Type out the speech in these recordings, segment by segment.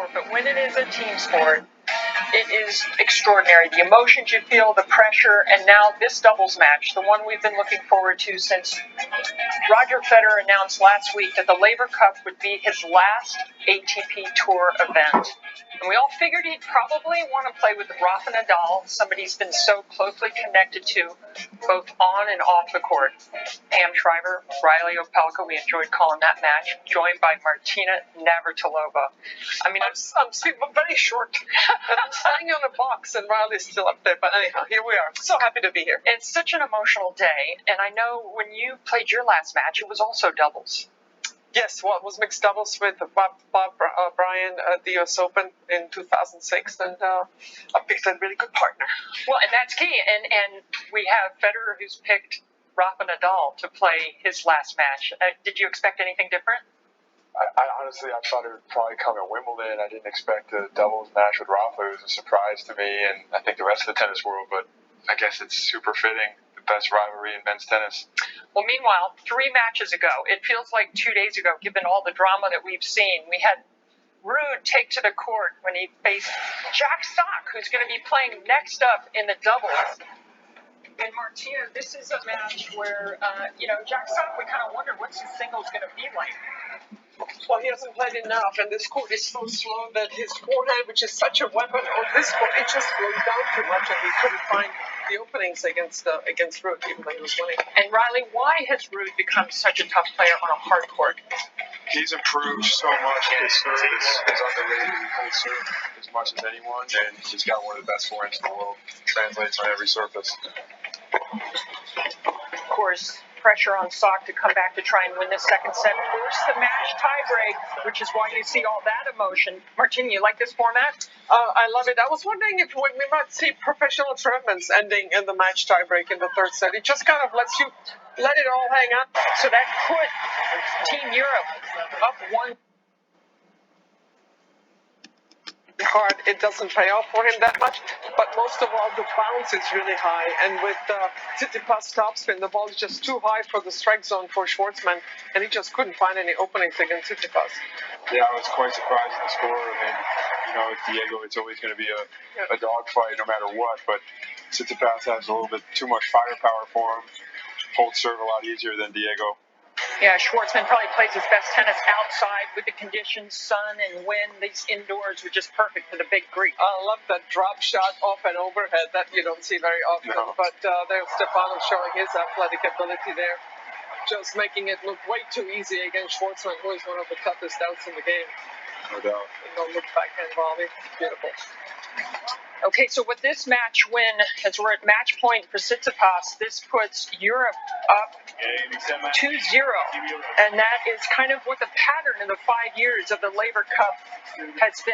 sport, but when it is a team sport, it is extraordinary. The emotions you feel, the pressure, and now this doubles match, the one we've been looking forward to since Roger Federer announced last week that the Laver Cup would be his last ATP Tour event. And we all figured he'd probably want to play with Rafa Nadal, somebody he's been so closely connected to, both on and off the court. Pam Shriver, Riley Opelka, we enjoyed calling that match, joined by Martina Navratilova. I mean, I'm very short. I'm standing on a box, and Riley's still up there. But anyhow, here we are. So happy to be here. It's such an emotional day, and I know when you played your last match, it was also doubles. Yes, well, it was mixed doubles with Bob Bryan at the U.S. Open in 2006, and I picked a really good partner. Well, and that's key. And we have Federer, who's picked Rafa Nadal to play his last match. Did you expect anything different? I honestly thought it would probably come at Wimbledon. I didn't expect a doubles match with Rafa. It was a surprise to me, and I think the rest of the tennis world. But I guess it's super fitting. The best rivalry in men's tennis. Well, meanwhile, 3 matches ago, it feels like 2 days ago, given all the drama that we've seen, we had Ruud take to the court when he faced Jack Sock, who's going to be playing next up in the doubles. And Martina, this is a match where, Jack Sock, we kind of wonder what's his singles going to be like. Well, he hasn't played enough, and this court is so slow that his forehand, which is such a weapon on this court, it just slows down too much, and he couldn't find the openings against Ruud, even though he was winning. And Riley, why has Ruud become such a tough player on a hard court? He's improved so much. His serve is underrated. He holds serve as much as anyone, and he's got one of the best forehands in the world. Translates on every surface. Of course, pressure on Sock to come back to try and win the second set. Force the match tiebreak, which is why you see all that emotion. Martina, you like this format? I love it. I was wondering if we might see professional tournaments ending in the match tiebreak in the third set. It just kind of lets you let it all hang out. So that put Team Europe up 1. Hard, it doesn't pay off for him that much, but most of all, the bounce is really high. And with Tsitsipas topspin, the ball is just too high for the strike zone for Schwartzman, and he just couldn't find any openings against Tsitsipas. Yeah, I was quite surprised at the score. I mean, with Diego, it's always going to be a dogfight no matter what, but Tsitsipas has a little bit too much firepower for him. Holds serve a lot easier than Diego. Yeah, Schwartzman probably plays his best tennis outside with the conditions, sun and wind. These indoors were just perfect for the big Greek. I love that drop shot off and overhead that you don't see very often. No. But there's Stefano showing his athletic ability there, just making it look way too easy against Schwartzman, who is one of the toughest outs in the game. No doubt. And no look backhand volley. Beautiful. Okay, so with this match win, as we're at match point for Tsitsipas, this puts Europe up 2-0. And that is kind of what the pattern in the 5 years of the Laver Cup has been.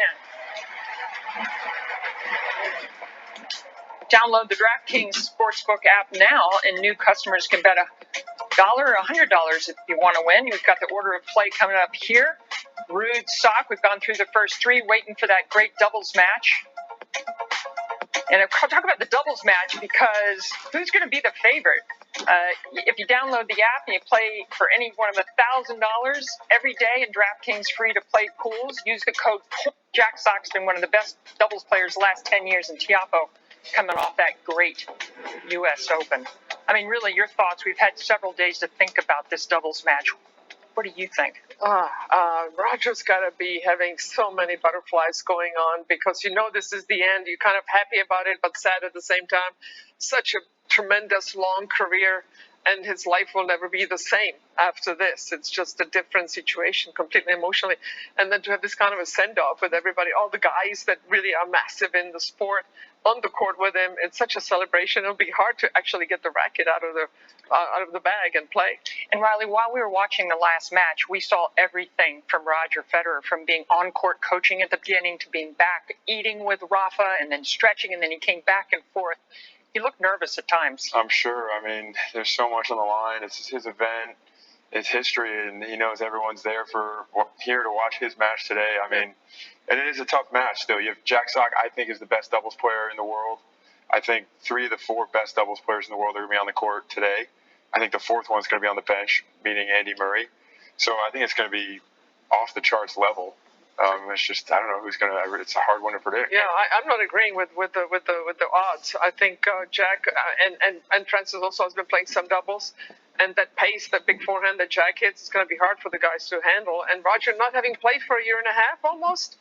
Download the DraftKings Sportsbook app now, and new customers can bet $1 or $100 if you want to win. We've got the order of play coming up here. Ruud, Sock, we've gone through the first 3, waiting for that great doubles match. And I'll talk about the doubles match because who's going to be the favorite? If you download the app and you play for any one of $1,000 every day in DraftKings free to play pools, use the code POINT. Jack Sock's been one of the best doubles players the last 10 years in Tiafoe, coming off that great U.S. Open. I mean, really, your thoughts. We've had several days to think about this doubles match. What do you think? Roger's got to be having so many butterflies going on because this is the end. You're kind of happy about it, but sad at the same time. Such a tremendous long career, and his life will never be the same after this. It's just a different situation, completely emotionally. And then to have this kind of a send-off with everybody, all the guys that really are massive in the sport on the court with him, it's such a celebration. It'll be hard to actually get the racket out of the bag and play. And Riley, while we were watching the last match, we saw everything from Roger Federer, from being on-court coaching at the beginning to being back eating with Rafa and then stretching, and then he came back and forth. He looked nervous at times. I'm sure. I mean, there's so much on the line. It's his event. It's history, and he knows everyone's here to watch his match today. I mean, and it is a tough match still. You have Jack Sock, I think, is the best doubles player in the world. I think 3 of the 4 best doubles players in the world are going to be on the court today. I think the 4th one's going to be on the bench, meaning Andy Murray. So I think it's going to be off the charts level. It's just, I don't know who's gonna. It's a hard one to predict. Yeah, I'm not agreeing with the odds. I think Jack and Francis also has been playing some doubles, and that pace, that big forehand that Jack hits, is going to be hard for the guys to handle. And Roger, not having played for a year and a half almost,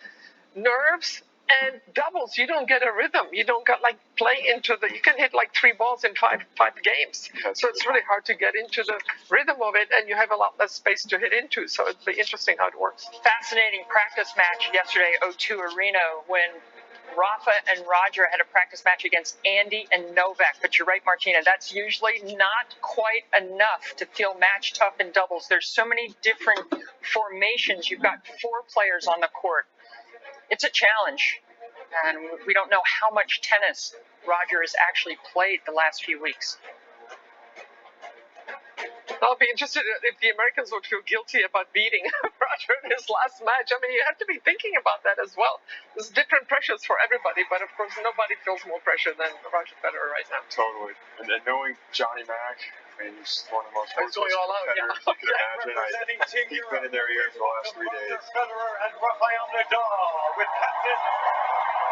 nerves and doubles, you don't get a rhythm. You don't get play into the. You can hit 3 balls in five games. So it's really hard to get into the rhythm of it, and you have a lot less space to hit into. So it'll be interesting how it works. Fascinating practice match yesterday, O2 Arena, when Rafa and Roger had a practice match against Andy and Novak. But you're right, Martina, that's usually not quite enough to feel match tough in doubles. There's so many different formations. You've got 4 players on the court. It's a challenge, and we don't know how much tennis Roger has actually played the last few weeks. I'll be interested if the Americans would feel guilty about beating Roger in his last match. I mean, you have to be thinking about that as well. There's different pressures for everybody, but of course, nobody feels more pressure than Roger Federer right now. Totally. And then knowing Johnny Mac, I mean, he's one of the most He's going all out, yeah. you could imagine. He's been in their ear for the last 3 days. Federer and Rafael Nadal with captain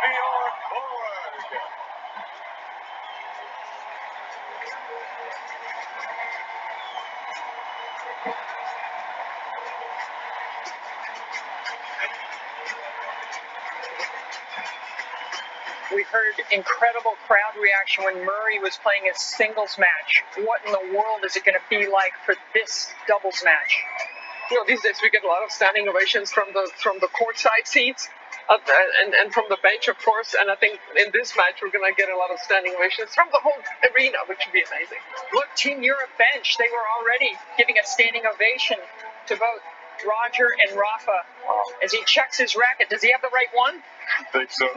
Bjorn Borg. We heard incredible crowd reaction when Murray was playing his singles match. What in the world is it going to be like for this doubles match? You know, these days we get a lot of standing ovations from the courtside seats and from the bench, of course. And I think in this match we're going to get a lot of standing ovations from the whole arena, which would be amazing. Look, Team Europe bench, they were already giving a standing ovation to both Roger and Rafa as he checks his racket. Does he have the right one? I think so.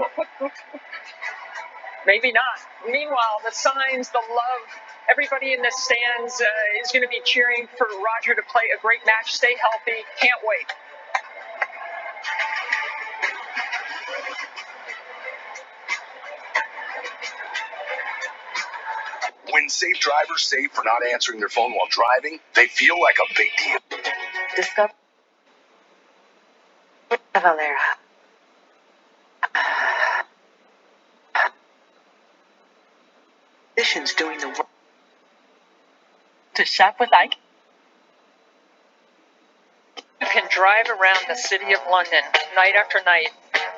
Maybe not. Meanwhile, the signs, the love, everybody in the stands is going to be cheering for Roger to play a great match. Stay healthy. Can't wait. When safe drivers say for not answering their phone while driving, they feel like a big deal. Discover Valera. Musicians doing the work. To shop with Ike. You can drive around the city of London night after night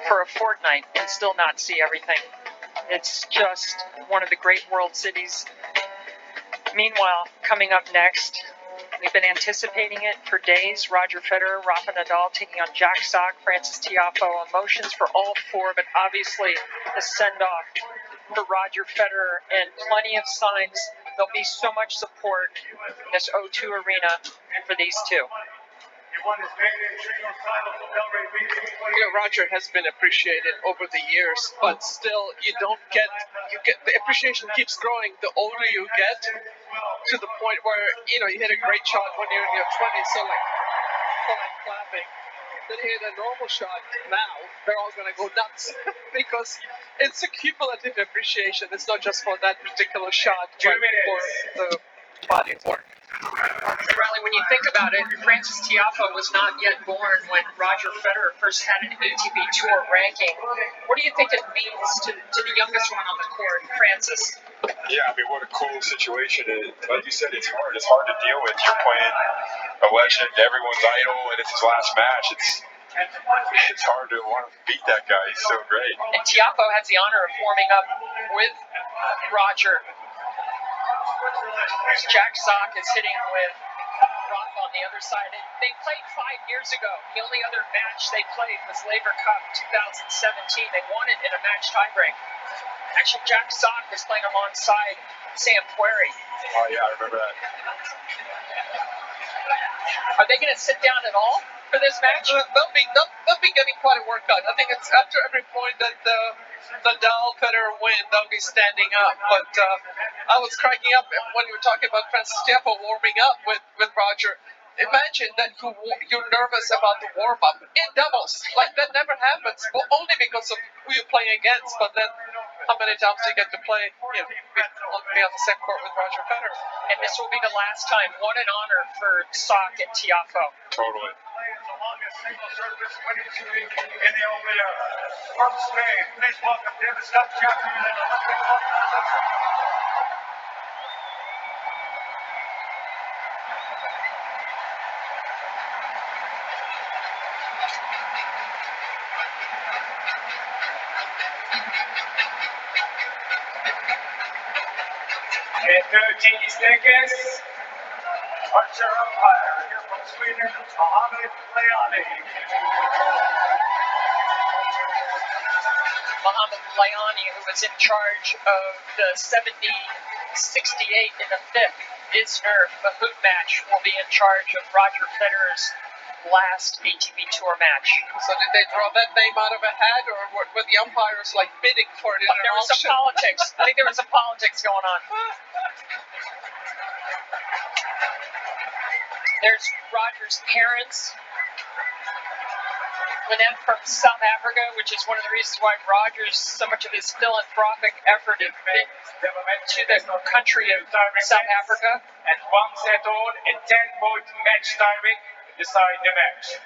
for a fortnight and still not see everything. It's just one of the great world cities. Meanwhile, coming up next, we've been anticipating it for days. Roger Federer, Rafa Nadal taking on Jack Sock, Francis Tiafoe. Emotions for all 4, but obviously the send-off for Roger Federer, and plenty of signs there'll be so much support in this O2 Arena for these two. You know, Roger has been appreciated over the years, but still, you get the appreciation keeps growing the older you get, to the point where you hit a great shot when you're in your 20s, so clapping. Then you hit a normal shot now, they're all going to go nuts because it's a cumulative appreciation. It's not just for that particular shot, but for the body of work. Riley, when you think about it, Francis Tiafoe was not yet born when Roger Federer first had an ATP Tour ranking. What do you think it means to the youngest one on the court, Francis? Yeah, I mean, what a cool situation. Like you said, it's hard. It's hard to deal with. You're playing a legend, everyone's idol, and it's his last match. It's hard to want to beat that guy. He's so great. And Tiafoe has the honor of warming up with Roger. Jack Sock is hitting with Rafa on the other side. And they played 5 years ago. The only other match they played was Laver Cup 2017. They won it in a match tiebreak. Actually, Jack Sock was playing alongside Sam Querrey. Oh, yeah, I remember that. Are they going to sit down at all for this match? They'll be getting quite a workout. I think it's after every point that Nadal, Federer win, they'll be standing up. But I was cracking up when you were talking about Francis Tiafoe warming up with Roger. Imagine that you're nervous about the warm-up in doubles. Like, that never happens, only because of who you're playing against. But then, how many times do you get to play, be on the same court with Roger Federer? And this will be the last time. What an honor for Sock and Tiafoe. Totally. single service winning streak in the opener. From Spain, please welcome Davis Cup champion and Olympic gold medalist. And 13 seconds. Archer umpire here from Sweden, Mohamed Leani. Mohamed Leani, who was in charge of the 70-68 in the fifth Isner Mahut match, will be in charge of Roger Federer's last ATP Tour match. So did they draw that name out of a hat, or were the umpires like bidding for it in an There was some auction? politics. I think there was some politics going on. There's Roger's parents. Lynette from South Africa, which is one of the reasons why Roger's so much of his philanthropic effort has been to the country of South Africa. And one set all, a 10-point match timing to decide the match.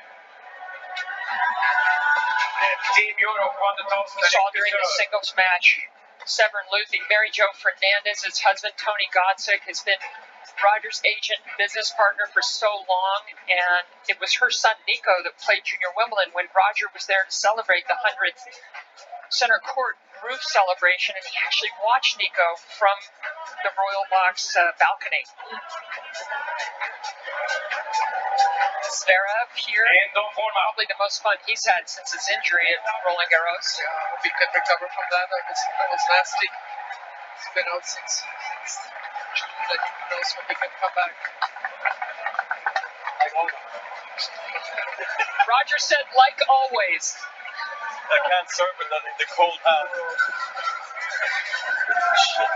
And Team Europe won the toss. We saw during the singles match, Severin Luthi, Mary Jo Fernandez's husband, Tony Godsick, has been Roger's agent and business partner for so long, and it was her son Nico that played Junior Wimbledon when Roger was there to celebrate the 100th center court roof celebration, and he actually watched Nico from the Royal Box balcony. Zverev here, probably the most fun he's had since his injury at Roland Garros. Yeah, I hope he can recover from that. That was nasty. It's been out since June. That who knows when he can come back. Roger said, like always. I can't serve it in the cold hand. Shit.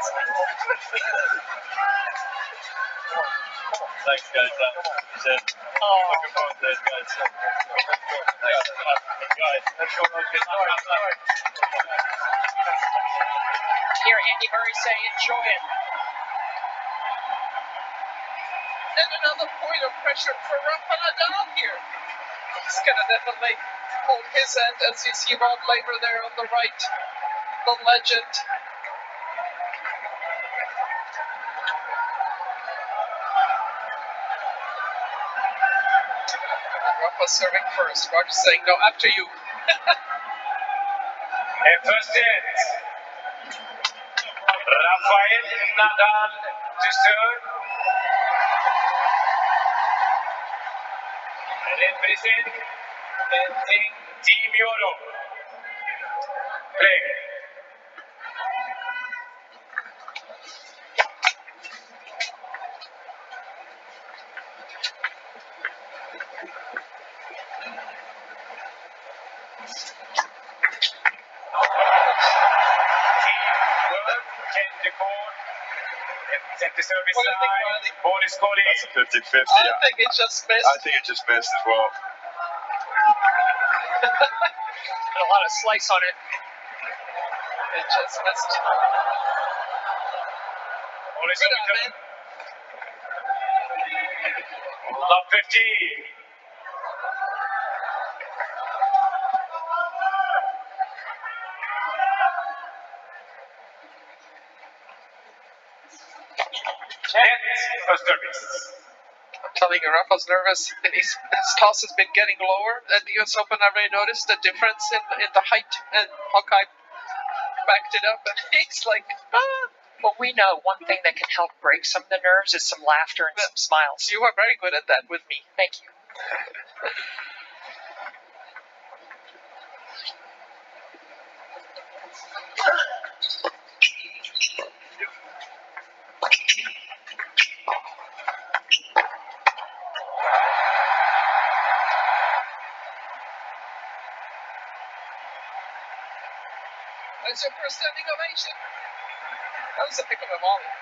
Thanks, guys. Looking forward to this, guys. Hear Andy Murray say, enjoy it. And another point of pressure for Rafa Nadal here. He's going to definitely hold his end as you see Rod Laver there on the right. The legend. Rafa serving first. Roger saying, no, after you. And first hit. Rafael Nadal to serve. Representing Team Europe. Play. Set the service What do you think, line. Riley? Ball is calling. That's a 50-50. I think it just missed. I think it just missed as well. And a lot of slice on it. It just missed. Ball is Good on on, man. Love 15. First service. I'm telling you, Rafa's nervous. And his toss has been getting lower. At the US Open, I already noticed the difference in the height. And Hawkeye backed it up. And he's like, ah. Well, we know one thing that can help break some of the nerves is some laughter and some smiles. You are very good at that with me. Thank you. That's your first standing ovation. That was a pick of a volley.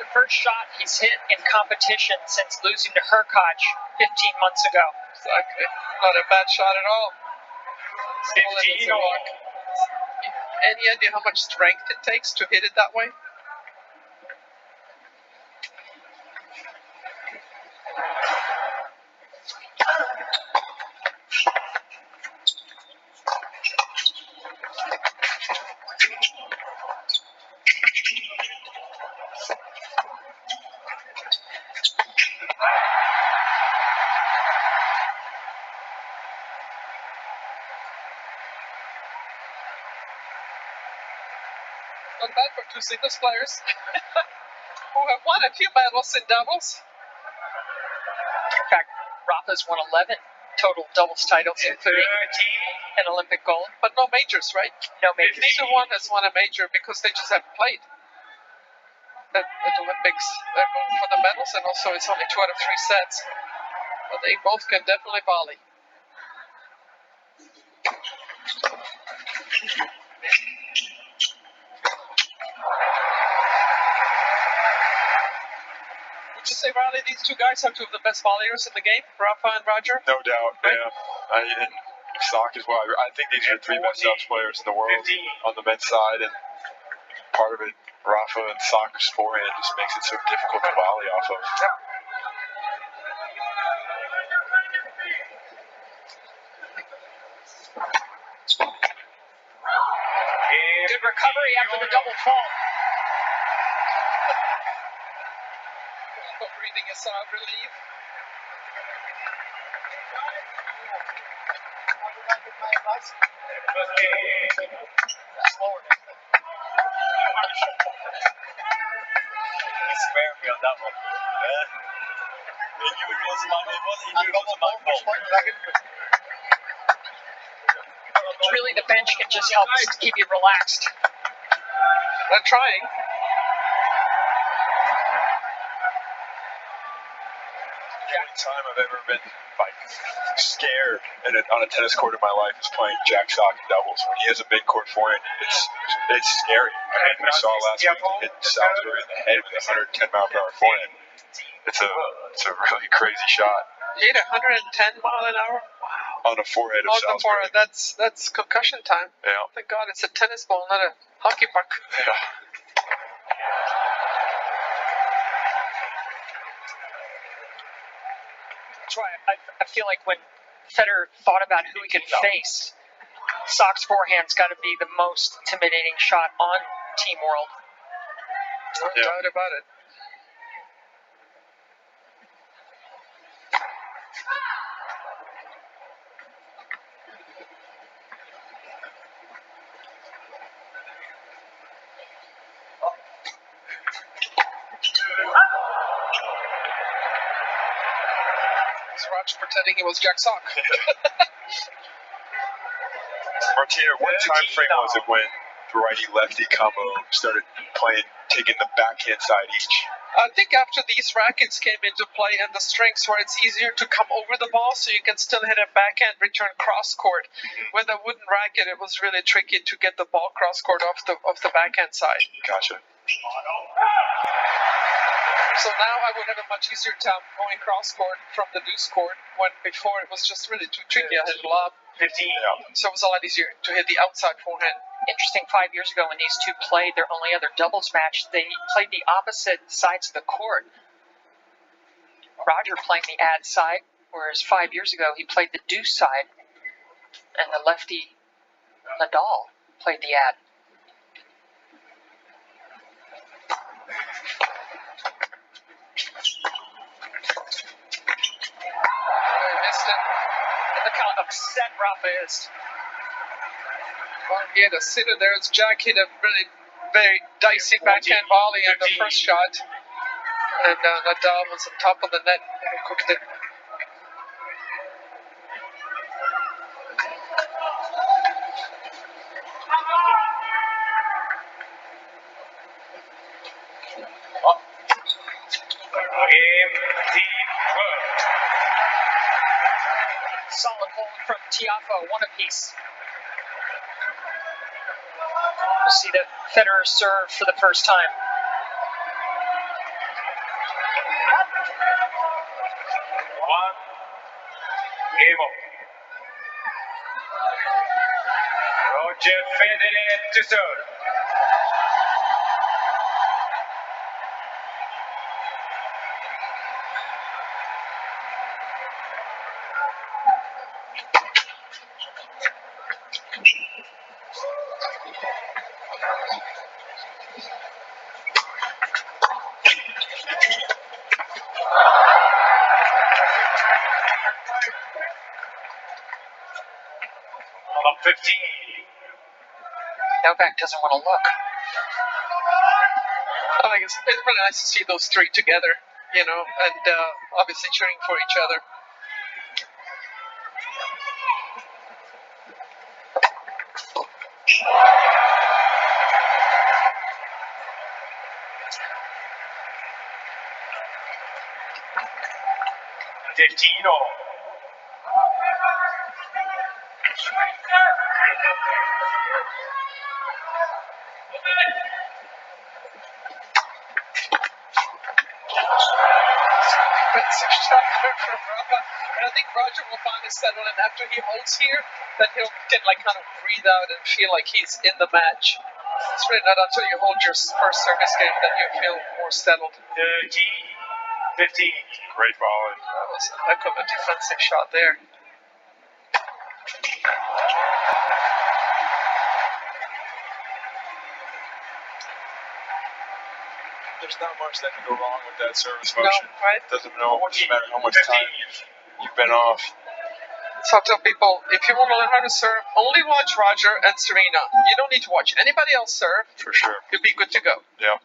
The first shot he's hit in competition since losing to Hurkacz 15 months ago. Exactly. Not a bad shot at all. 15 all. Any idea how much strength it takes to hit it that way? Not bad for two singles players who have won a few medals in doubles. In fact, Rafa's won 11 total doubles titles, including an Olympic gold. But no majors, right? No majors. Neither one has won a major because they just haven't played at Olympics. They're going for the medals, and also it's only 2 out of 3 sets. But they both can definitely volley. Would you say, Riley, these two guys are two of the best volleyers in the game, Rafa and Roger? No doubt, yeah. And Sock as well. I think these are the 3 best subs players in the world on the men's side, and part of it, Rafa and Sock's forehand just makes it so difficult to volley off of. Good recovery after the double fault. Breathing a sigh of relief. He squared me on that one. Yeah. Really, the bench can just help keep you relaxed. They're trying. The only time I've ever been like scared on a tennis court in my life is playing Jack Sock in doubles. When he has a mid court forehand, it's scary. I mean, we saw last week hit Salisbury in the head with a 110-mile-per-hour forehand. It's a really crazy shot. He hit 110 mile an hour. On the forehead of On the Salisbury. forehead. That's concussion time. Yeah. Thank God it's a tennis ball, not a hockey puck. Yeah. That's why I feel like when Federer thought about who he could face, Sock's forehand's got to be the most intimidating shot on Team World. No doubt about it. Roger pretending he was Jack Sock. Martina, what time frame was it when the righty-lefty combo started taking the backhand side each? I think after these rackets came into play and the strengths where it's easier to come over the ball so you can still hit a backhand return cross court. With a wooden racket, it was really tricky to get the ball cross court off the backhand side. Gotcha. So now I would have a much easier time going cross court from the deuce court when before it was just really too tricky. I had a lob. 15. So it was a lot easier to hit the outside forehand. Interesting, 5 years ago when these two played their only other doubles match, they played the opposite sides of the court. Roger playing the ad side, whereas 5 years ago he played the deuce side, and the lefty Nadal played the ad. Look how upset Rafa is. Well, he had a sitter there. It's Jack hit a really very dicey backhand volley on the first shot. And Nadal was on top of the net and cooked it. Game, team, 12. Solid hold from Tiafoe, one apiece. We'll see the Federer serve for the first time. One. Game over. Roger Federer to serve. Number 15. Novak doesn't want to look. I think it's really nice to see those three together, and obviously cheering for each other. And I think Roger will finally settle in after he holds here, that he can kind of breathe out and feel like he's in the match. It's really not until you hold your first service game that you feel more settled. 13-15. Great volley. That was a heck of a defensive shot there. There's not much that can go wrong with that service motion. No, right? Doesn't matter how much time you've been off. So I tell people, if you want to learn how to serve, only watch Roger and Serena. You don't need to watch anybody else serve. For sure. You'll be good to go. Yeah.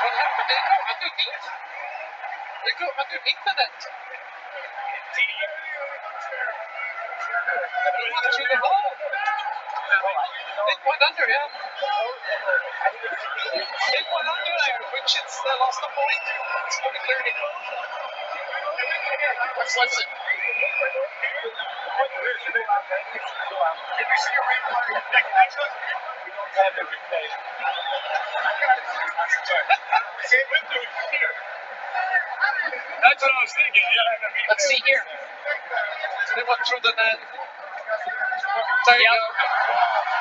What happened? They go underneath. They go underneath the net. They went through the hole. They went under, yeah. They went under there, which is they lost the point. It's pretty clearly. Let's listen. That's what I was thinking. Yeah. Let's see here. They went through the net. There you go.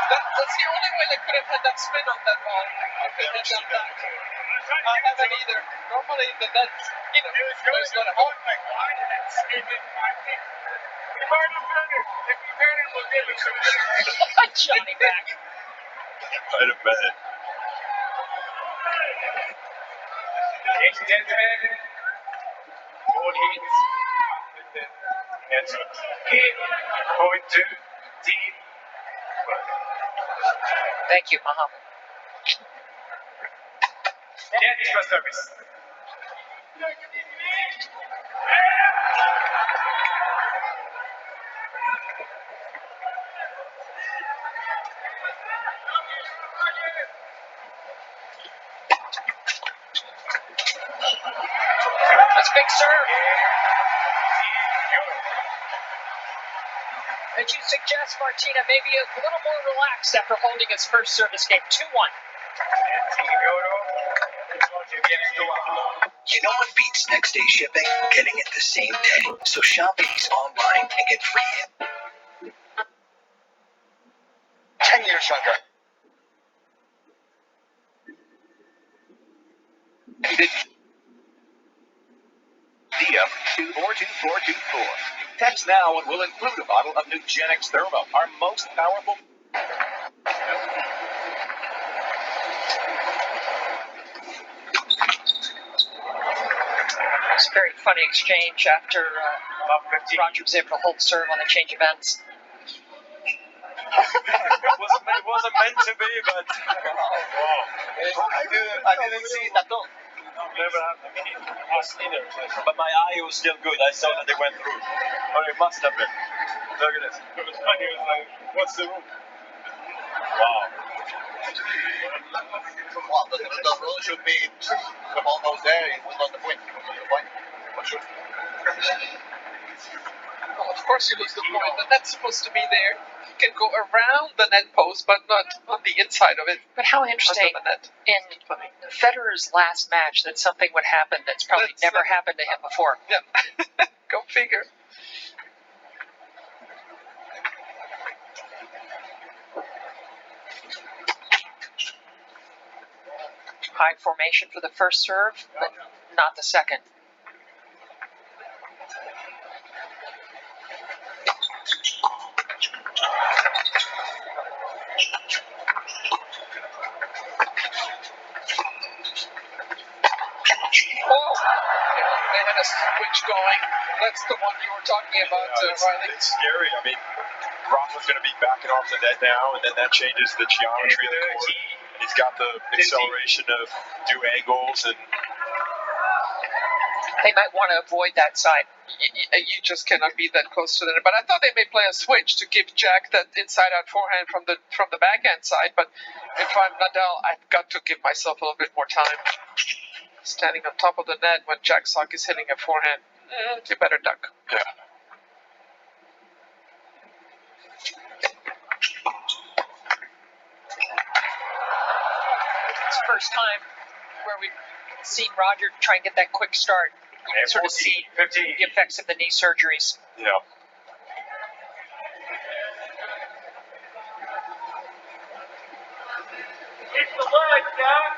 That's the only way they could have had that spin on that ball. They could have done that. I haven't either. Normally the net, there's not a hole. Johnny back. I'd have bet. Ladies and gentlemen, all hits. Game going to team. Thank you, Muhammad. Yeah, this was service. That's a big serve. As you suggest, Martina, maybe a little more relaxed after holding his first service game. 2-1. You know what beats next day shipping? Getting it the same day. So shop these online and get free. 10 years younger. Dia 42424. Text now and we'll include a bottle of Nugenix Thermo, our most powerful. It's a very funny exchange after Roger was able to hold serve on the change of ends. It wasn't meant to be, but I didn't see it at all. never happened. But my eye was still good. I saw that they went through. Or it must have been. Look at this. It was funny. It was like, what's the room? Wow. Well, the rule should be the ball goes there, it was not the point. For sure. Well, of course you lose the point. The net's supposed to be there. You can go around the net post, but not on the inside of it. But how interesting, Under the net. in Federer's last match, that something would happen that's probably never happened to him before. Yeah. Go figure. High formation for the first serve, but not the second. They had a switch going. That's the one you were talking about, Riley. It's scary. I mean, Rafa's going to be backing off the net now, and then that changes the geometry of the court. He's got the acceleration of new angles, and They might want to avoid that side. You just cannot be that close to the net. But I thought they may play a switch to give Jack that inside-out forehand from the backhand side. But if I'm Nadal, I've got to give myself a little bit more time. Standing on top of the net when Jack Sock is hitting a forehand, you better duck. yeah. It's the first time where we've seen Roger try and get that quick start. You can sort of see 15. the effects of the knee surgeries. Yeah. It's the leg, Jack.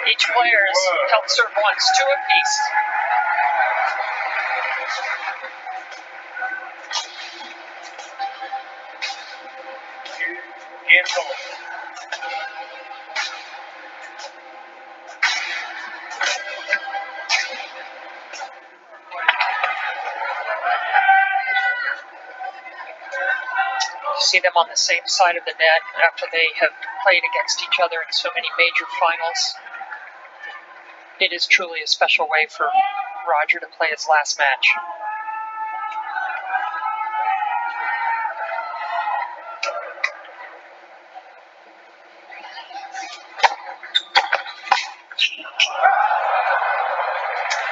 Each player has helped serve once, 2 apiece. Cancel. You see them on the same side of the net after they have played against each other in so many major finals. It is truly a special way for Roger to play his last match.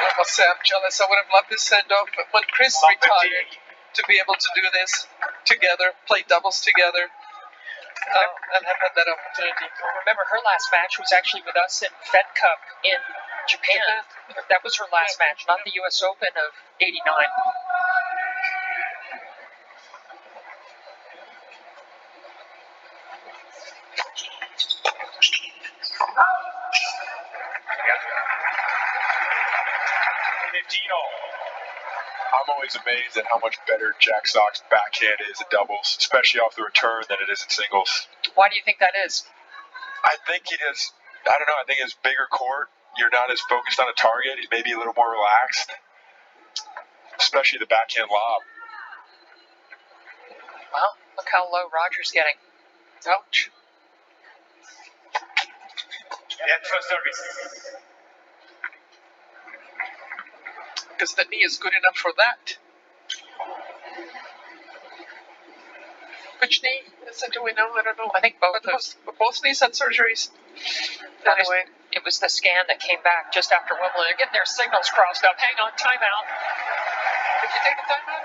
I must say I'm jealous. I would have loved this send-off when Chris retired to be able to do this together, play doubles together, and have had that opportunity. Remember, her last match was actually with us in Fed Cup in Japan. That was her last match, not the U.S. Open of '89. I'm always amazed at how much better Jack Sock's backhand is at doubles, especially off the return, than it is in singles. Why do you think that is? I think he just, I don't know, I think his bigger court, you're not as focused on a target. He's maybe a little more relaxed, especially the backhand lob. Well, look how low Roger's getting. Ouch. Yeah, first service. Because the knee is good enough for that. Which knee? Do we know? I don't know. I think both both knees had surgeries. Anyway. It was the scan that came back just after Wimbledon. They're getting their signals crossed up. Hang on, timeout. Did you take the timeout?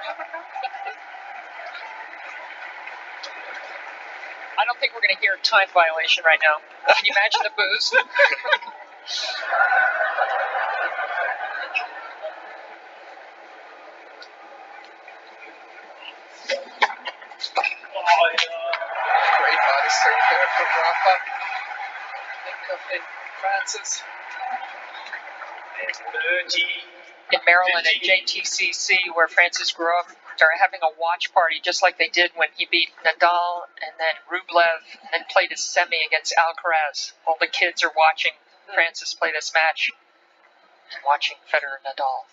I don't think we're going to hear a time violation right now. Can you imagine the booze? Great body serve there from Rafa. And Francis. 30. In Maryland at JTCC, where Francis grew up, they're having a watch party just like they did when he beat Nadal and then Rublev and then played his semi against Alcaraz. All the kids are watching Francis play this match and watching Federer and Nadal.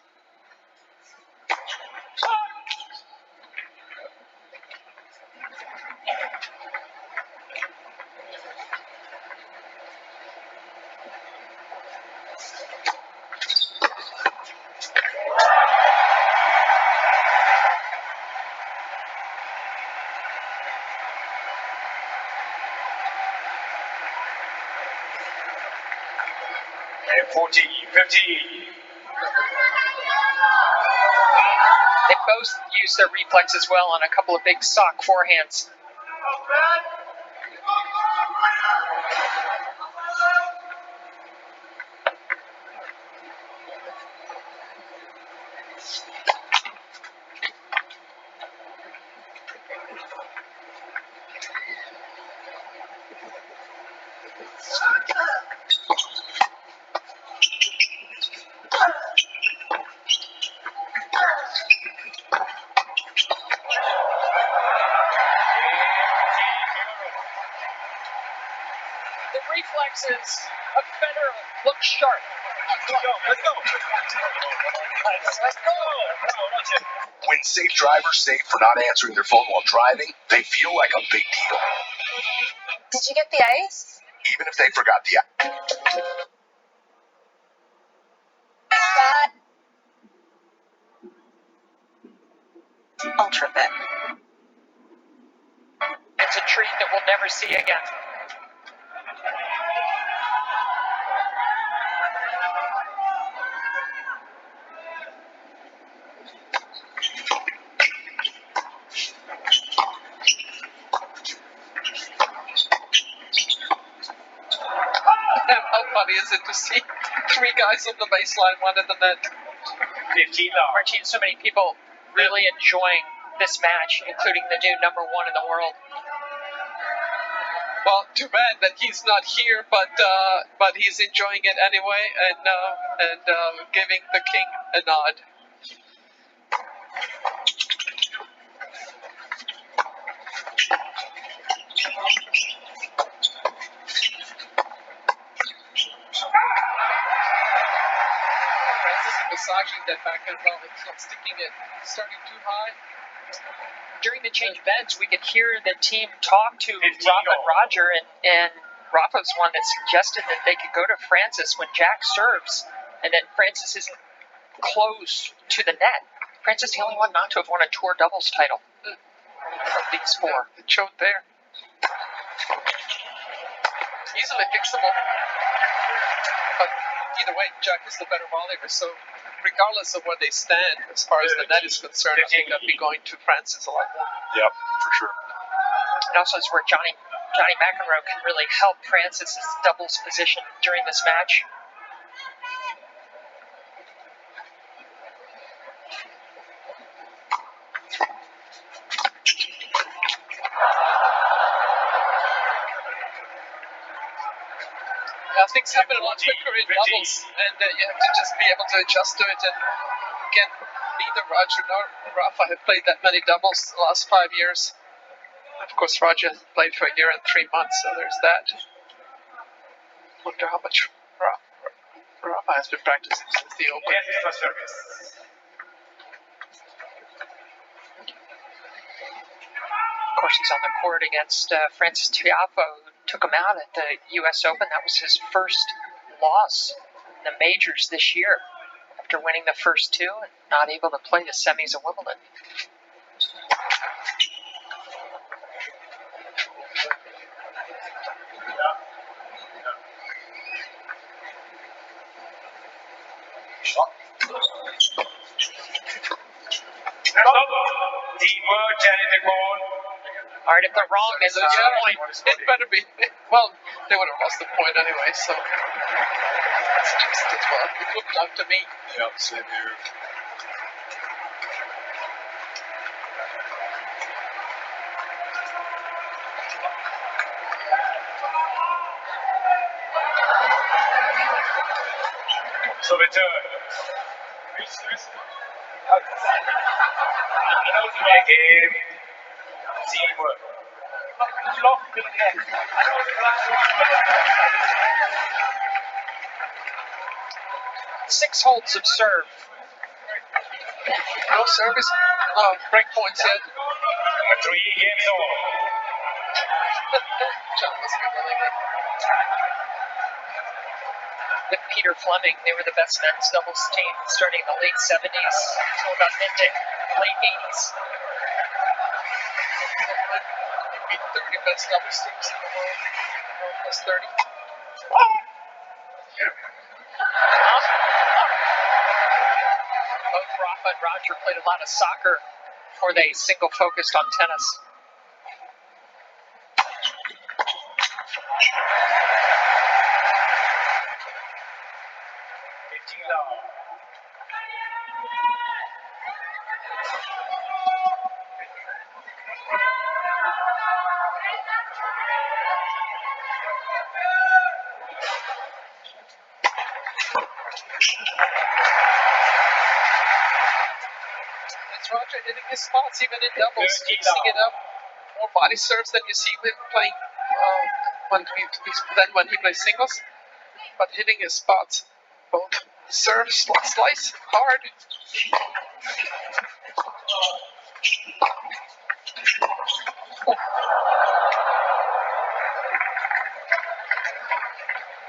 And 14, 15. They both used their reflexes well on a couple of big sock forehands. The reflexes of Federer look sharp. Let's go. When safe drivers say for not answering their phone while driving, they feel like a big deal. Did you get the ice? Even if they forgot the Ultra fit. It's a treat that we'll never see again. How funny is it to see 3 guys on the baseline, 1 in the net? 15 now. Martine, so many people really enjoying this match, including the new number 1 in the world. Well, too bad that he's not here, but he's enjoying it anyway, and giving the king a nod. Francis is massaging that backhand while it's not sticking it, starting too high. During the change beds, we could hear the team talk to Rafa and Roger, and Rafa's one that suggested that they could go to Francis when Jack serves, and that Francis isn't close to the net. Francis is the only one not to have won a tour doubles title of these 4. It showed there. Easily fixable. But either way, Jack is the better volleyer, so regardless of where they stand, as far as the net is concerned, I think I'd be going to Francis a lot more. Yep, for sure. And also it's where Johnny McEnroe can really help Francis's doubles position during this match. Things happen a lot quicker in doubles, and you have to just be able to adjust to it. And again, neither Roger nor Rafa have played that many doubles the last 5 years. Of course, Roger played for a year and 3 months, so there's that. Wonder how much Rafa has been practicing since the Open. Of course, he's on the court against Francis Tiafoe, who took him out at the U.S. Open. That was his first loss in the majors this year, after winning the first 2 and not able to play the semis of Wimbledon. Teamwork, Janet McMahon. All right, if they're wrong, they lose a point. It better be. Well, they would have lost the point anyway, so it's just as well. It looked like to me. Yep, same here. So return. Game. Teamwork. 6 holds of serve. No service, break points yet. 3 games on. John must be really good. With Peter Fleming, they were the best men's doubles team starting in the late 70s until about mid to late 80s. Maybe 30 best doubles teams in the world. Plus 30. Both Rafa and Roger played a lot of soccer before they single focused on tennis. hitting his spots even in doubles, mixing it up. More body serves than you see him playing when he plays singles. But hitting his spots, both serve, slice, hard.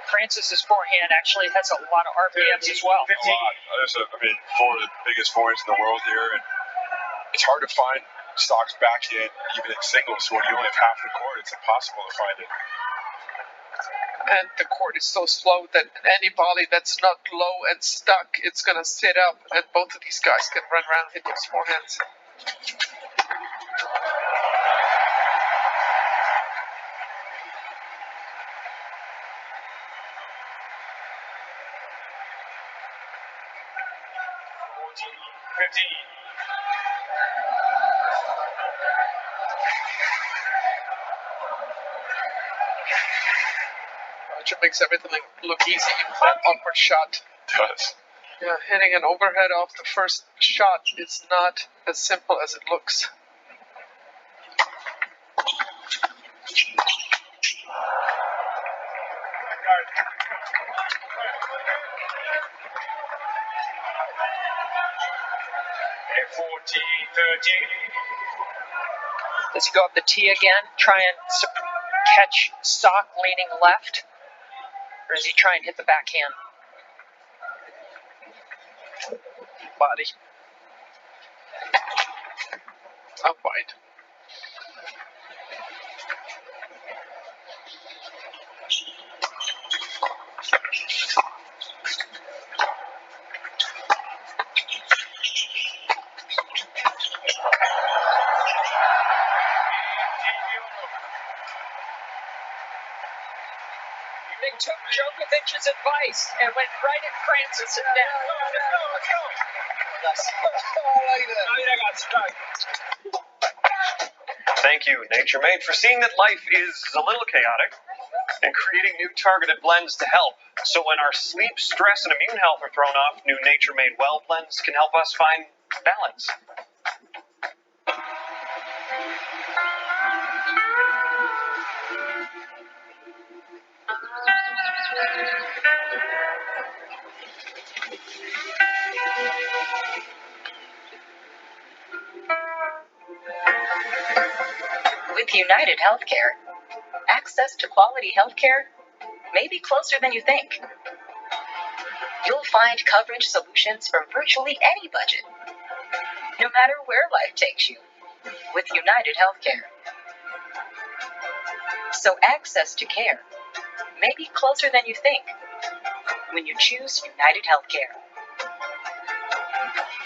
Francis's forehand actually has a lot of RPMs as well. A lot. Four of the biggest forehands in the world here, and it's hard to find Stock's backhand even in singles. When you only have half the court, it's impossible to find it. And the court is so slow that any volley that's not low and stuck, it's going to sit up, and both of these guys can run around hitting those forehands. Roger makes everything look easy, even that awkward shot. It does. Yeah, hitting an overhead off the first shot is not as simple as it looks. Does he go up the tee again, try and catch Stock leaning left? Or does he try and hit the backhand? Body. Up wide. They took Djokovic's advice and went right at Francis and then. Thank you, Nature Made, for seeing that life is a little chaotic and creating new targeted blends to help. So when our sleep, stress, and immune health are thrown off, new Nature Made Well blends can help us find balance. With United Healthcare, access to quality healthcare may be closer than you think. You'll find coverage solutions for virtually any budget, no matter where life takes you, with United Healthcare. So access to care may be closer than you think when you choose United Healthcare.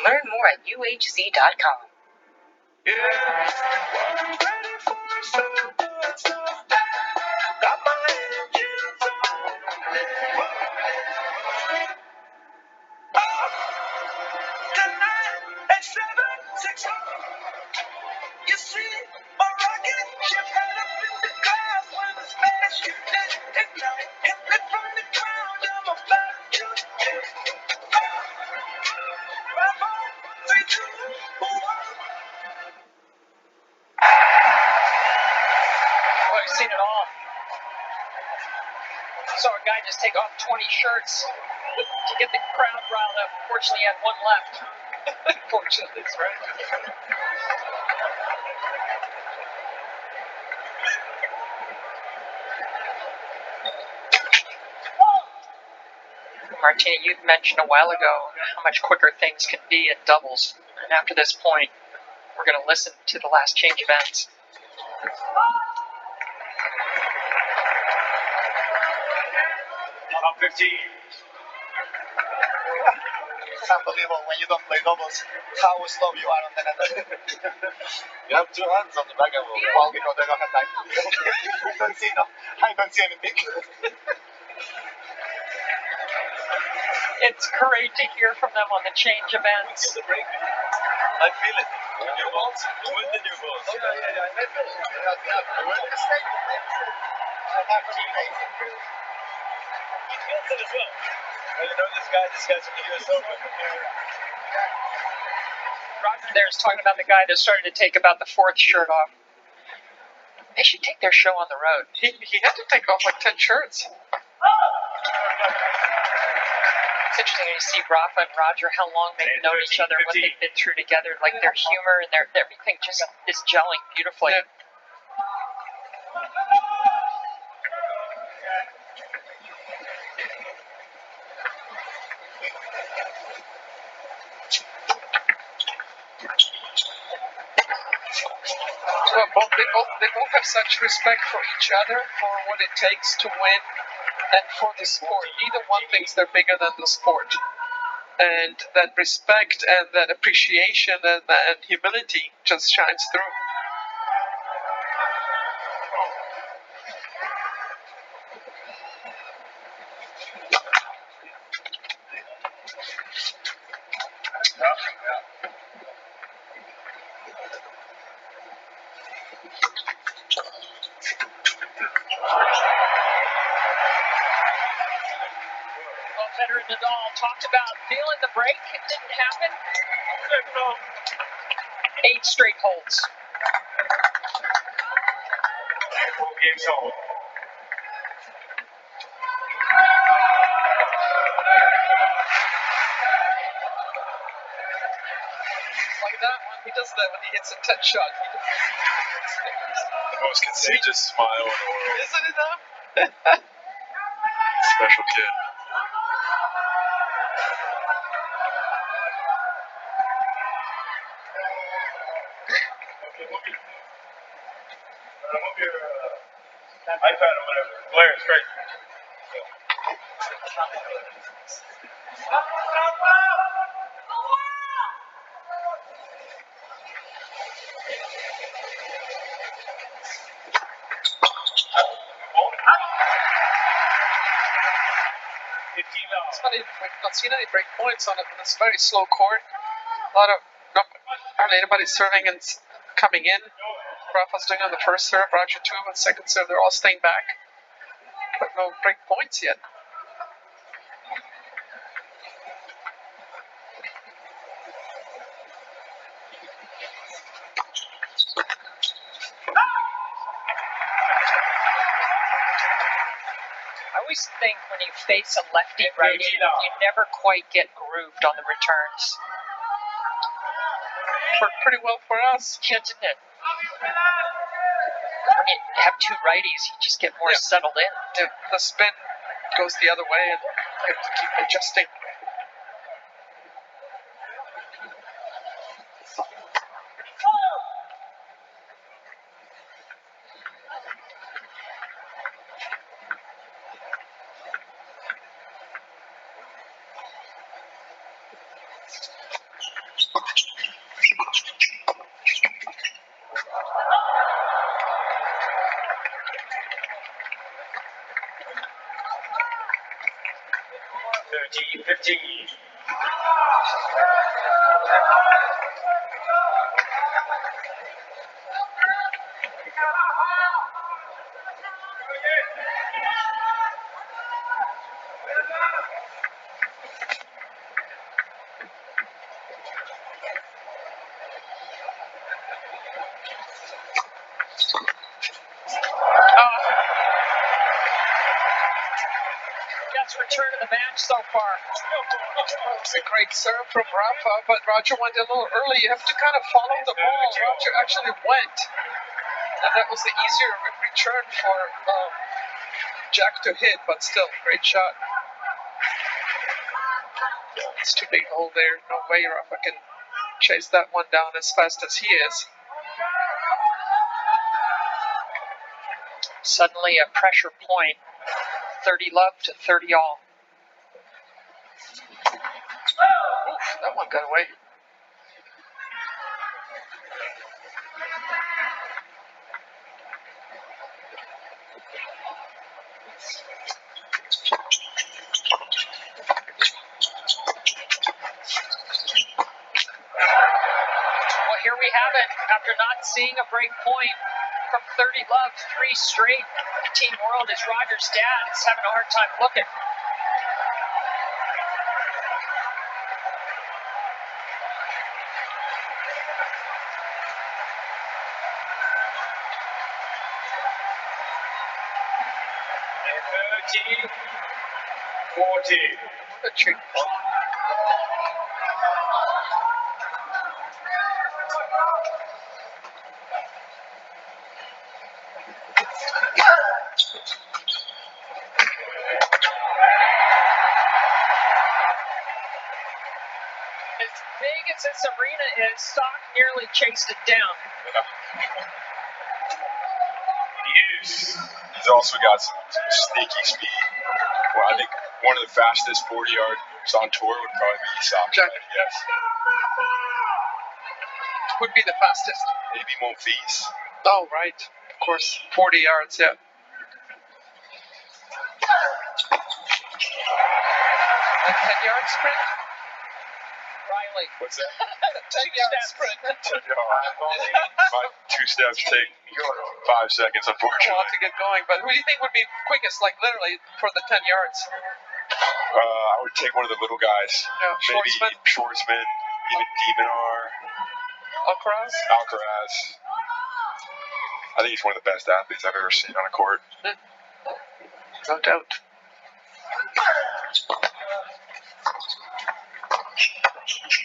Learn more at uhc.com. Well, I've seen it all. Saw a guy just take off 20 shirts to get the crowd riled up. Fortunately, he had one left. Unfortunately, that's right. Martina, you mentioned a while ago how much quicker things can be in doubles. And after this point, we're going to listen to the last change of ends. Top 15. It's unbelievable when you don't play doubles how slow you are on the net. You have two hands on the back of the ball because they don't have time. I don't see anything. It's great to hear from them on the change of ends. I feel it. With new balls? With the new balls. Yeah. I feel it. He feels it as well. You know this guy's from the US Open. Roger there is talking about the guy that started to take about the fourth shirt off. They should take their show on the road. He had to take off like 10 shirts. It's interesting to see Rafa and Roger, how long they've known each other, what they've been through together, like their humor and their everything just is gelling beautifully. Yeah. Well, they both have such respect for each other, for what it takes to win, and for the sport. Neither one thinks they're bigger than the sport. And that respect and that appreciation and humility just shines through. Federer and Nadal talked about feeling the break. It didn't happen. 8 straight holds. Game's over. Like that one, he does that when he hits a 10 shot. The most contagious smile in the world. Isn't it though? Special kid. Move your iPad or whatever. Blair, straight. It's funny, we've not seen any break points on it, and it's a very slow court. A lot of, hardly anybody serving and coming in. Rafa's doing on the first serve, Roger 2 on second serve, they're all staying back. But no break points yet. I always think when you face a lefty-righty, you never quite get grooved on the returns. Worked pretty well for us. Yeah, didn't it? When you have 2 righties, you just get more settled in. The spin goes the other way, and you have to keep adjusting. Best return of the match so far. It's a great serve from Rafa, but Roger went a little early. You have to kind of follow the ball. Roger actually went, and that was the easier return for Jack to hit, but still, great shot. It's too big hole there. No way Rafa can chase that one down as fast as he is. Suddenly a pressure point. 30 love to 30 all. Oof, that one got away. Well, here we have it. After not seeing a break point from 30 love, 3 straight, the Team World is Roger's dad is having a hard time looking. 40. A trick. As big as this arena is, Stock nearly chased it down. He's also got some sneaky speed. Well, I think one of the fastest 40-yards on tour would probably be Sock. Yes. Would be the fastest. Maybe Monfils. Oh, right. Of course. 40 yards, yeah. A 10-yard sprint? Riley. What's that? 10-yard sprint. My 2 steps take 5 seconds, unfortunately. We'll have to get going. But who do you think would be quickest, like literally, for the 10 yards? I would take one of the little guys. Yeah, Maybe Schwartzman, even Demonar. Alcaraz. I think he's one of the best athletes I've ever seen on a court. No doubt.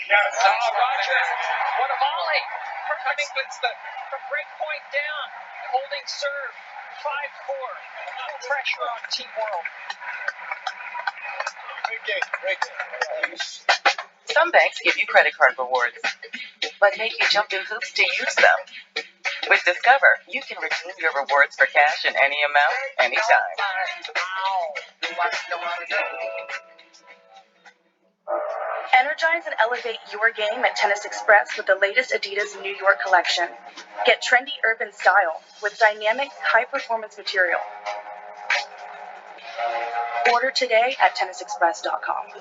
Roger, what a volley. Coming from break point down, holding serve, 5-4. No pressure on Team World. Great game. Some banks give you credit card rewards, but make you jump through hoops to use them. With Discover, you can redeem your rewards for cash in any amount, anytime. Energize and elevate your game at Tennis Express with the latest Adidas New York collection. Get trendy urban style with dynamic, high-performance material. Order today at tennisexpress.com.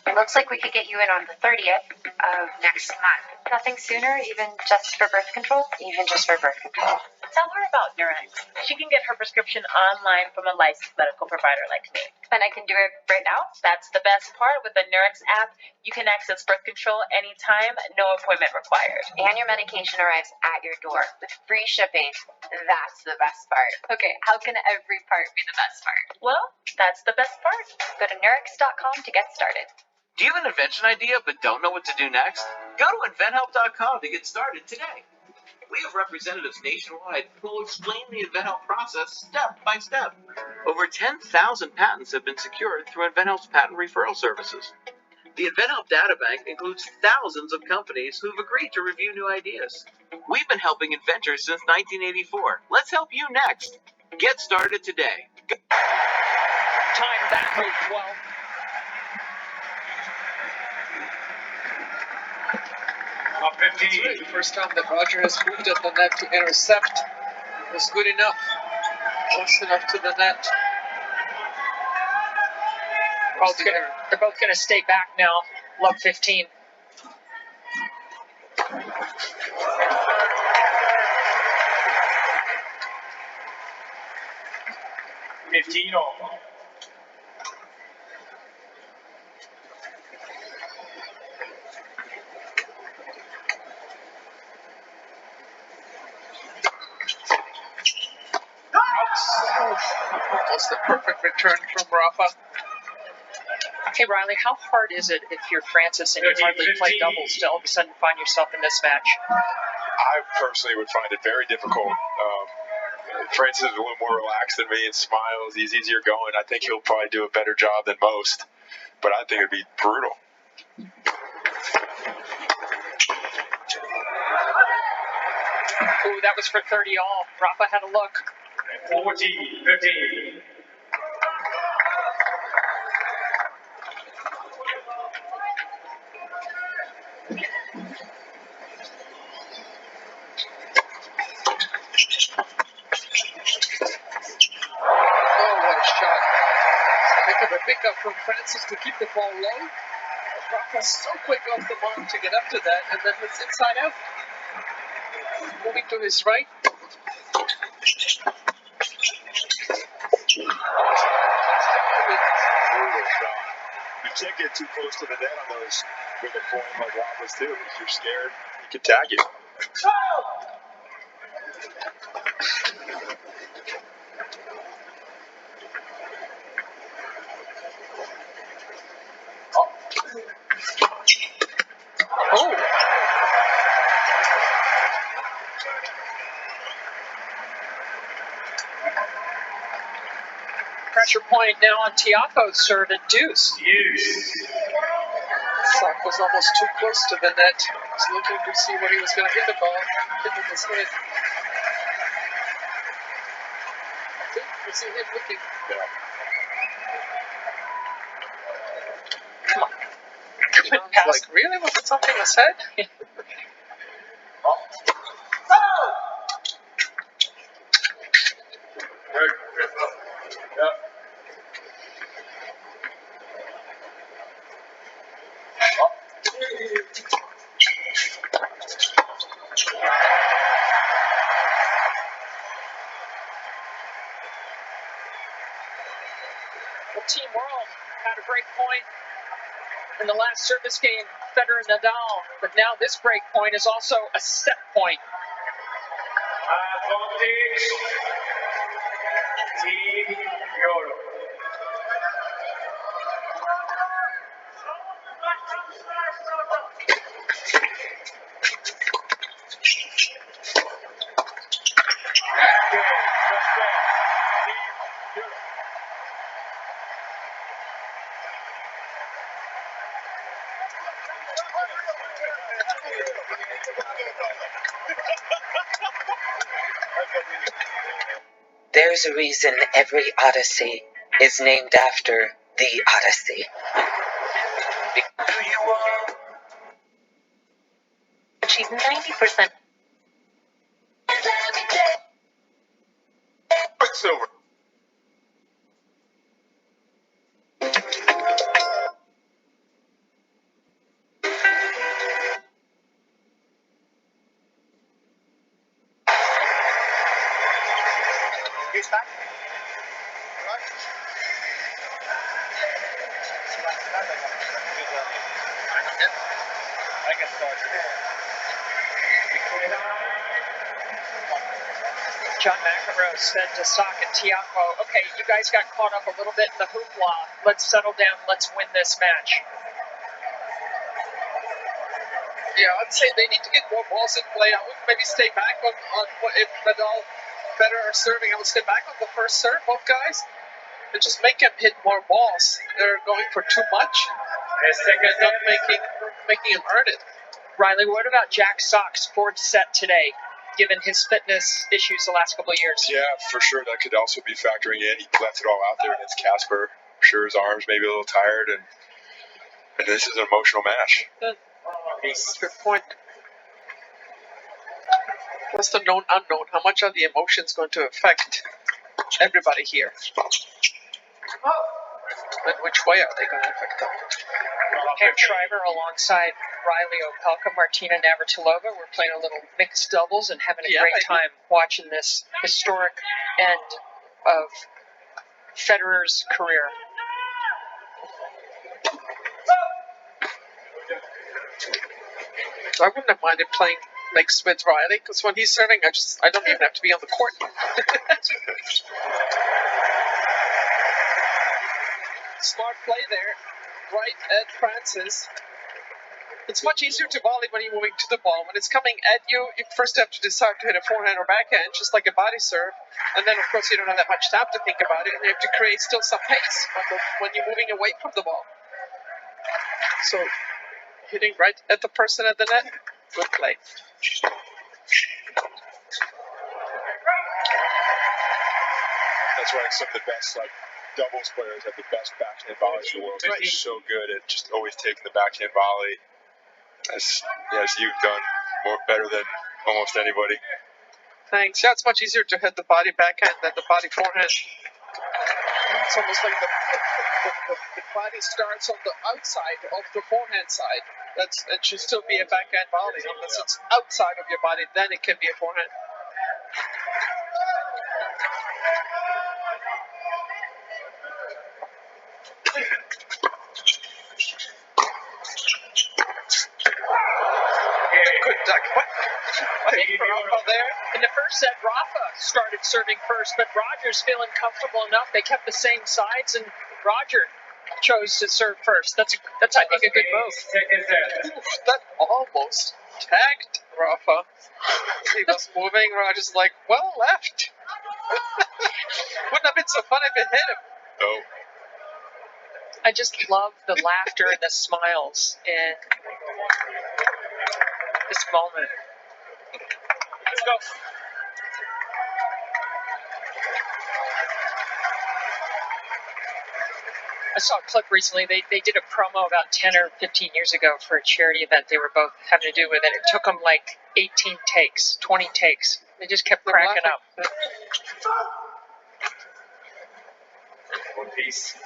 It looks like we could get you in on the 30th of next month. Nothing sooner, even just for birth control? Even just for birth control. Tell her about Nurex. She can get her prescription online from a licensed medical provider like me. And I can do it right now? That's the best part. With the Nurex app, you can access birth control anytime, no appointment required. And your medication arrives at your door with free shipping. That's the best part. Okay, how can every part be the best part? Well, that's the best part. Go to Nurex.com to get started. Do you have an invention idea but don't know what to do next? Go to inventhelp.com to get started today. We have representatives nationwide who will explain the InventHelp process step by step. Over 10,000 patents have been secured through InventHelp's patent referral services. The InventHelp databank includes thousands of companies who have agreed to review new ideas. We've been helping inventors since 1984. Let's help you next. Get started today. Time that move well. That's right. The first time that Roger has moved at the net to intercept was good enough. Close enough to the net. They're both going to stay back now. Love 15. Almost the perfect return from Rafa. Hey, Riley, how hard is it if you're Francis and you hardly play doubles to all of a sudden find yourself in this match? I personally would find it very difficult. Francis is a little more relaxed than me and smiles. He's easier going. I think he'll probably do a better job than most, but I think it'd be brutal. Ooh, that was for 30 all. Rafa had a look. 14-15. Pickup from Francis to keep the ball low. Rafa's so quick off the mark to get up to that, and then it's inside out. Moving to his right. You can't get too close to the net on those with a form like Rafa's too. If you're scared, he can tag you. Oh. Pressure point now on Tiafoe's serve at deuce. Sock was almost too close to the net. He was looking to see where he was going to hit the ball. Hit with his head. I think you see him looking. Come on. John's like, really? Was it something I said? Well, Team World had a break point in the last service game, Federer and Nadal, but now this break point is also a set point. Team Europe. There's a reason every Odyssey is named after the Odyssey. She's 90%. Silver. He's back. I can start. John McEnroe said to Sock and Tiafoe, okay, you guys got caught up a little bit in the hoopla. Let's settle down. Let's win this match. Yeah, I'd say they need to get more balls in play. I would maybe stay back on if Nadal, Federer are serving. I would stay back on the first serve, both guys, and just make them hit more balls. They're going for too much. They're not making them earn it. Riley, what about Jack Sock's fourth set today, given his fitness issues the last couple of years? Yeah, for sure. That could also be factoring in. He left it all out there against Casper. I'm sure his arms may be a little tired, and this is an emotional match. Good point. What's the known unknown? How much are the emotions going to affect everybody here? And which way are they going to affect them? Pam Shriver alongside Riley Opelka, Martina Navratilova. We're playing a little mixed doubles and having a great time watching this historic end of Federer's career. I wouldn't have minded playing mixed with Riley, because when he's serving, I don't even have to be on the court. Smart play there, right at Francis. It's much easier to volley when you're moving to the ball. When it's coming at you, you first have to decide to hit a forehand or backhand, just like a body serve. And then, of course, you don't have that much time to think about it, and you have to create still some pace when you're moving away from the ball. So, hitting right at the person at the net, good play. That's why some of the best doubles players have the best backhand volleys in the world. They're so good at just always taking the backhand volley, as you've done better than almost anybody. Thanks. Yeah, it's much easier to hit the body backhand than the body forehand. It's almost like the body starts on the outside of the forehand side. It should still be a backhand volley. Unless it's outside of your body, then it can be a forehand. Good duck. What? Rafa there. In the first set, Rafa started serving first, but Roger's feeling comfortable enough. They kept the same sides, and Roger chose to serve first. That's I think, a good move. Oof, that almost tagged Rafa. He was moving. Roger's like, well, left. Wouldn't have been so fun if it hit him. No. I just love the laughter and the smiles in this moment. Let's go. I saw a clip recently. They did a promo about 10 or 15 years ago for a charity event they were both having to do with it. It took them like 18 takes, 20 takes. They just kept cracking up. One piece.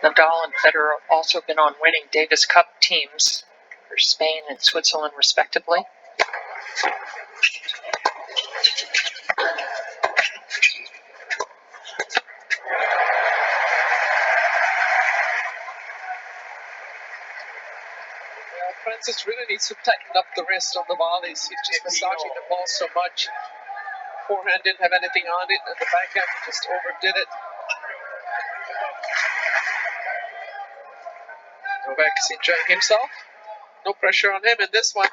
Nadal and Federer have also been on winning Davis Cup teams for Spain and Switzerland, respectively. Francis really needs to tighten up the wrist on the volleys. He's just massaging the ball so much. Forehand didn't have anything on it, and the backhand just overdid it. Novak is enjoying himself. No pressure on him in this one.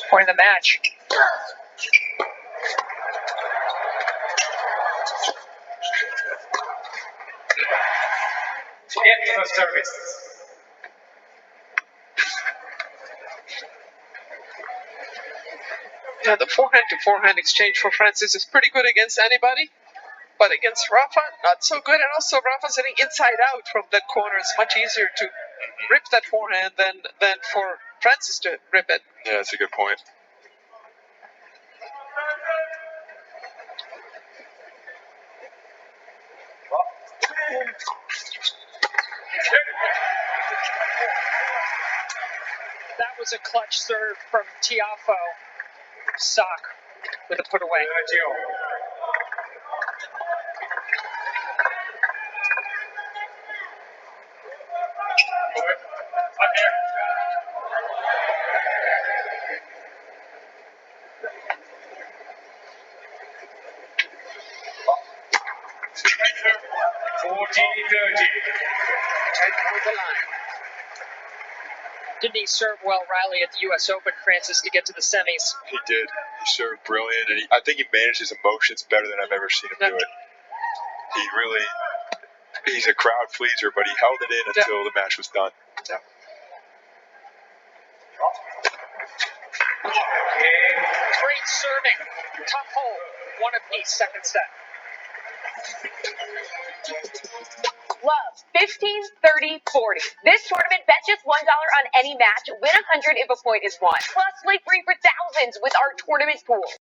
Point of the match. Excellent service. Yeah, the forehand-to-forehand exchange for Francis is pretty good against anybody. But against Rafa, not so good. And also, Rafa's hitting inside out from that corner. It's much easier to rip that forehand than for Francis to rip it. Yeah, that's a good point. That was a clutch serve from Tiafoe. Sock with a put away. Didn't he serve well, Riley, at the U.S. Open, Francis, to get to the semis? He did. He served brilliant, and I think he managed his emotions better than I've ever seen him do it. He's a crowd pleaser, but he held it in until the match was done. Yeah. Great serving. Tough hole. One apiece, second set. Love 15s, 30, 40. This tournament, bet just $1 on any match, win 100 if a point is won. Plus, play free for thousands with our tournament pool.